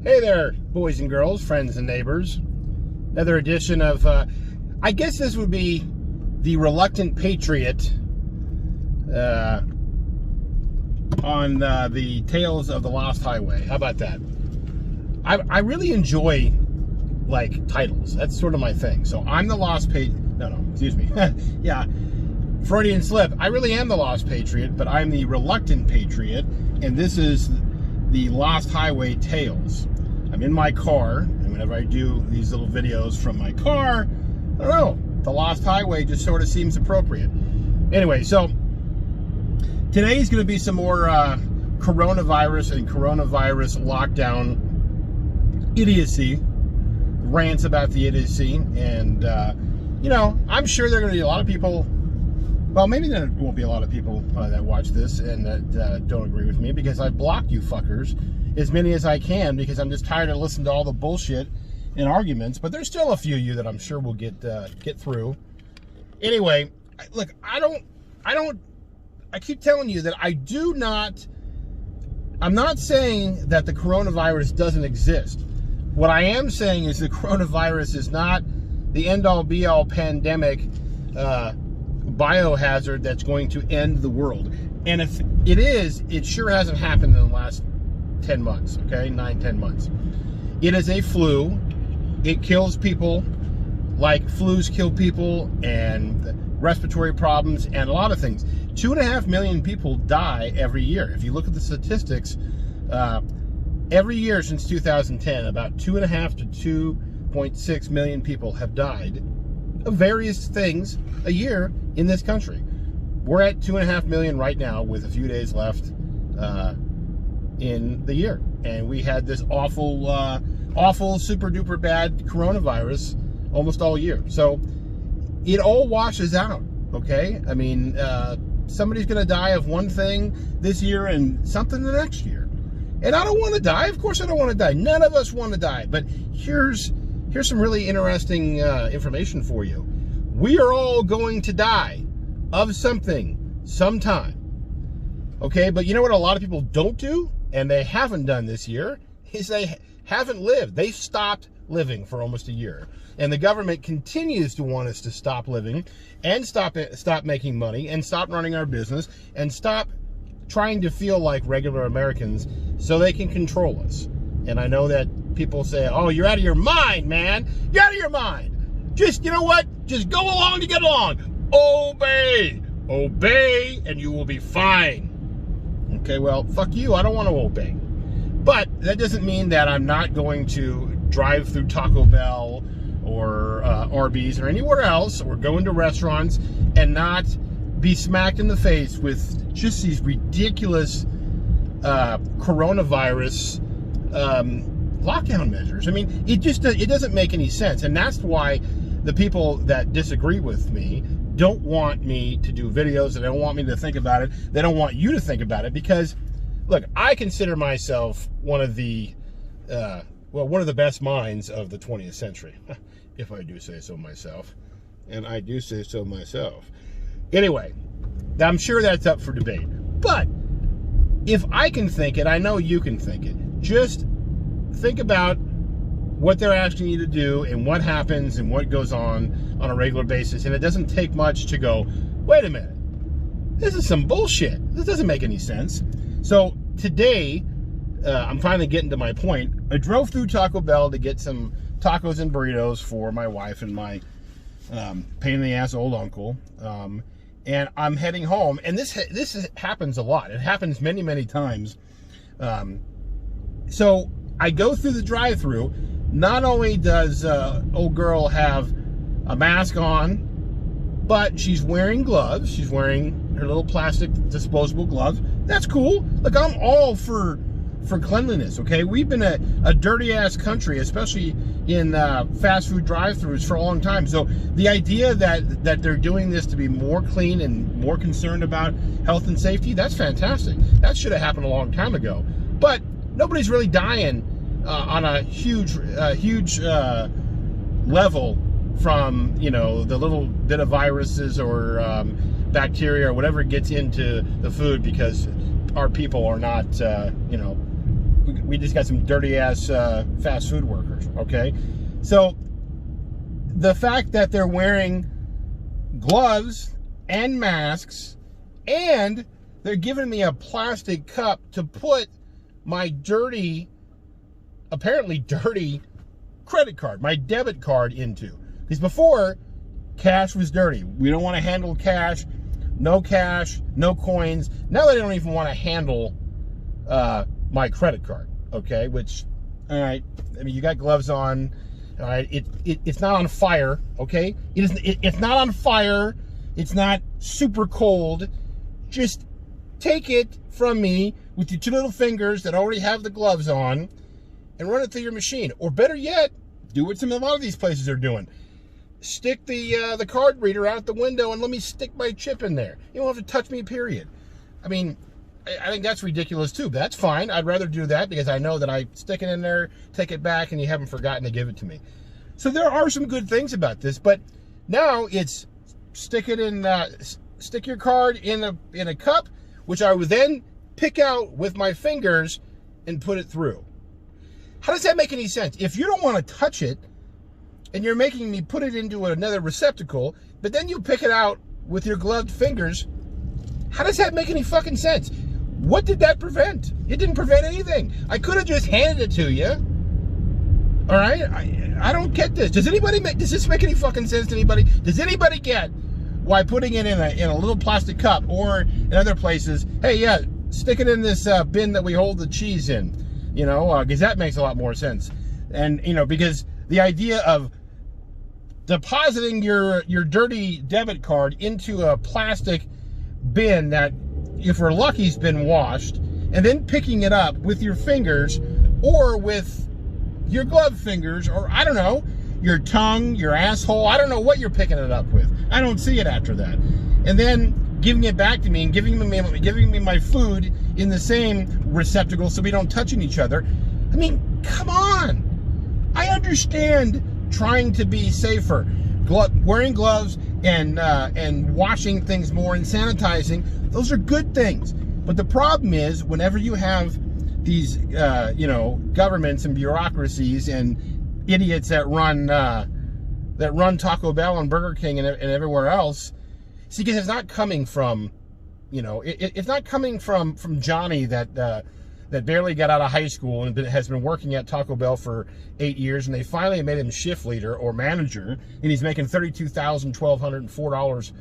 Hey there, boys and girls, friends and neighbors. Another edition of, I guess this would be the Reluctant Patriot on the Tales of the Lost Highway. How about that? I really enjoy, like, titles. That's sort of my thing. So I'm the Lost Patriot. No, excuse me. Yeah, Freudian slip. I really am the Lost Patriot, but I'm the Reluctant Patriot, and this is the Lost Highway Tales. I'm in my car, and whenever I do these little videos from my car, I don't know, the Lost Highway just sort of seems appropriate. Anyway, so today's going to be some more coronavirus and coronavirus lockdown idiocy, rants about the idiocy, and, you know, I'm sure there are going to be a lot of people, well, maybe there won't be a lot of people that watch this and that don't agree with me, because I've blocked you fuckers as many as I can, because I'm just tired of listening to all the bullshit and arguments. But there's still a few of you that I'm sure will get through. Anyway, look, I keep telling you that I'm not saying that the coronavirus doesn't exist. What I am saying is the coronavirus is not the end-all be-all pandemic biohazard that's going to end the world. And if it is, it sure hasn't happened in the last 10 months, okay? 9-10 months. It is a flu. It kills people like flus kill people, and respiratory problems, and a lot of things. 2.5 million people die every year. If you look at the statistics, every year since 2010, about 2.5 to 2.6 million people have died of various things a year in this country. We're at 2.5 million right now, with a few days left in the year, and we had this awful super duper bad coronavirus almost all year. So it all washes out, okay? I mean, somebody's gonna die of one thing this year and something the next year. And I don't want to die. Of course I don't want to die. None of us want to die. But here's some really interesting information for you. We are all going to die of something sometime. Okay, but you know what a lot of people don't do, and they haven't done this year, is they haven't lived. They stopped living for almost a year. And the government continues to want us to stop living, and stop making money, and stop running our business, and stop trying to feel like regular Americans so they can control us. And I know that people say, oh, you're out of your mind, man. You're out of your mind. Just, you know what? Just go along to get along. Obey. Obey, and you will be fine. Okay, well, fuck you. I don't want to obey. But that doesn't mean that I'm not going to drive through Taco Bell or Arby's or anywhere else, or go into restaurants and not be smacked in the face with just these ridiculous coronavirus lockdown measures. I mean, it doesn't make any sense. And that's why the people that disagree with me don't want me to do videos. They don't want me to think about it. They don't want you to think about it, because, look, I consider myself one of the best minds of the 20th century, if I do say so myself. And I do say so myself. Anyway, I'm sure that's up for debate. But if I can think it, I know you can think it. Just think about what they're asking you to do, and what happens, and what goes on a regular basis. And it doesn't take much to go, wait a minute, this is some bullshit. This doesn't make any sense. So today, I'm finally getting to my point. I drove through Taco Bell to get some tacos and burritos for my wife and my pain in the ass old uncle. And I'm heading home. And this happens a lot. It happens many, many times. So I go through the drive-thru. Not only does old girl have a mask on, but she's wearing gloves. She's wearing her little plastic disposable gloves. That's cool. Look, I'm all for cleanliness, okay? We've been a dirty-ass country, especially in fast food drive-thrus, for a long time. So the idea that they're doing this to be more clean and more concerned about health and safety, that's fantastic. That should have happened a long time ago. But nobody's really dying on a huge level from, you know, the little bit of viruses or bacteria or whatever gets into the food, because our people are not, you know, we we just got some dirty ass fast food workers. Okay, so the fact that they're wearing gloves and masks, and they're giving me a plastic cup to put my dirty, apparently dirty, credit card, my debit card into. Because before, cash was dirty. We don't want to handle cash, no coins. Now they don't even want to handle my credit card, okay? Which, all right, I mean, you got gloves on, all right? It's not on fire, okay? It's not on fire. It's not super cold. Just take it from me with your two little fingers that already have the gloves on and run it through your machine. Or better yet, do what a lot of these places are doing. Stick the card reader out the window and let me stick my chip in there. You don't have to touch me, period. I mean, I think that's ridiculous too, but that's fine. I'd rather do that because I know that I stick it in there, take it back, and you haven't forgotten to give it to me. So there are some good things about this, but now it's stick your card in a cup, which I would then pick out with my fingers and put it through. How does that make any sense? If you don't want to touch it, and you're making me put it into another receptacle, but then you pick it out with your gloved fingers, how does that make any fucking sense? What did that prevent? It didn't prevent anything. I could have just handed it to you. All right? I don't get this. Does this make any fucking sense to anybody? Does anybody get why putting it in a little plastic cup, or in other places, hey, yeah, stick it in this bin that we hold the cheese in, you know, because that makes a lot more sense. And, you know, because the idea of depositing your dirty debit card into a plastic bin that, if we're lucky, has been washed, and then picking it up with your fingers or with your glove fingers, or I don't know, your tongue, your asshole, I don't know what you're picking it up with. I don't see it after that. And then giving it back to me and giving me my food in the same receptacle so we don't touch each other. I mean, come on. I understand trying to be safer, wearing gloves and washing things more and sanitizing. Those are good things. But the problem is, whenever you have these, you know, governments and bureaucracies and idiots that run Taco Bell and Burger King and everywhere else, see, because it's not coming from, you know, it's not coming from Johnny that barely got out of high school and has been working at Taco Bell for 8 years, and they finally made him shift leader or manager, and he's making $32,104.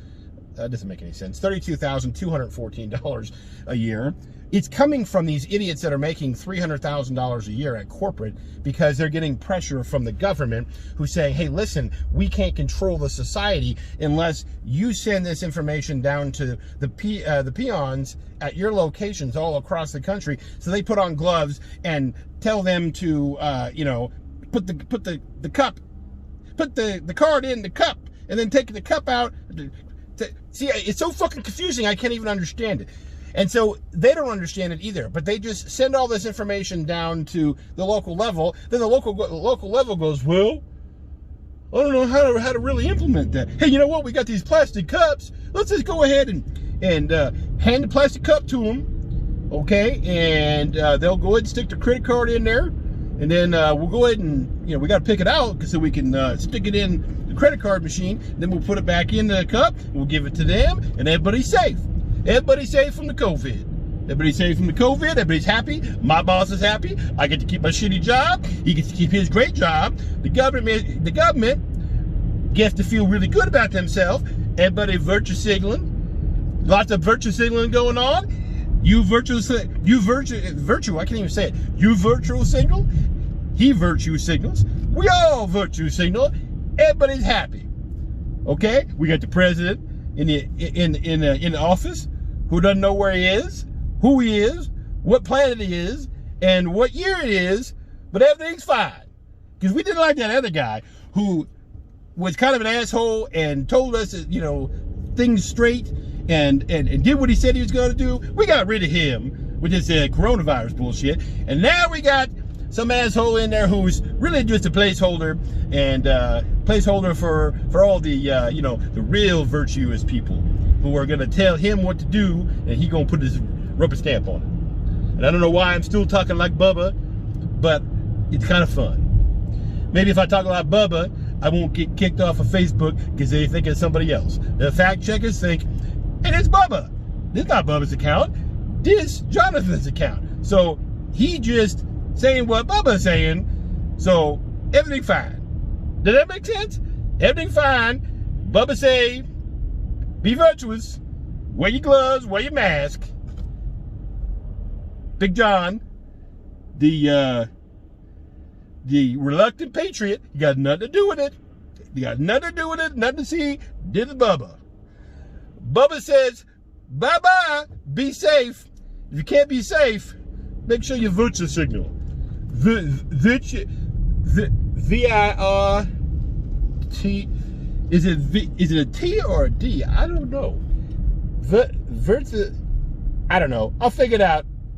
That doesn't make any sense. $32,214 a year. It's coming from these idiots that are making $300,000 a year at corporate because they're getting pressure from the government, who's saying, hey, listen, we can't control the society unless you send this information down to the peons at your locations all across the country. So they put on gloves and tell them to, you know, put the card in the cup and then take the cup out. See, it's so fucking confusing, I can't even understand it. And so they don't understand it either, but they just send all this information down to the local level. Then the local level goes, well, I don't know how to really implement that. Hey, you know what? We got these plastic cups. Let's just go ahead and hand the plastic cup to them, okay? And they'll go ahead and stick the credit card in there, and then we'll go ahead and, you know, we got to pick it out so we can stick it in the credit card machine. Then we'll put it back in the cup. We'll give it to them, and everybody's safe. Everybody's safe from the COVID. Everybody's safe from the COVID. Everybody's happy. My boss is happy. I get to keep my shitty job. He gets to keep his great job. The government gets to feel really good about themselves. Everybody virtue signaling. Lots of virtue signaling going on. You virtue, I can't even say it. You virtual signal. He virtue signals. We all virtue signal. Everybody's happy. Okay? We got the president in the office, who doesn't know where he is, who he is, what planet he is, and what year it is, but everything's fine. Because we didn't like that other guy who was kind of an asshole and told us, you know, things straight and did what he said he was going to do. We got rid of him with this coronavirus bullshit. And now we got some asshole in there who's really just a placeholder, and placeholder for all the, you know, the real virtuous people who are going to tell him what to do, and he going to put his rubber stamp on it. And I don't know why I'm still talking like Bubba, but it's kind of fun. Maybe if I talk about Bubba, I won't get kicked off of Facebook because they think it's somebody else. The fact checkers think, and it's Bubba. This is not Bubba's account. This is Jonathan's account. So he just saying what Bubba's saying. So everything fine. Does that make sense? Everything fine. Bubba say, be virtuous. Wear your gloves. Wear your mask. Big John, the reluctant patriot, you got nothing to do with it. You got nothing to do with it, nothing to see. Did the Bubba. Bubba says, bye-bye, be safe. If you can't be safe, make sure you virtue signal. V-I-R-T, is it a T or a D? I don't know. Virtue, I don't know. I'll figure it out.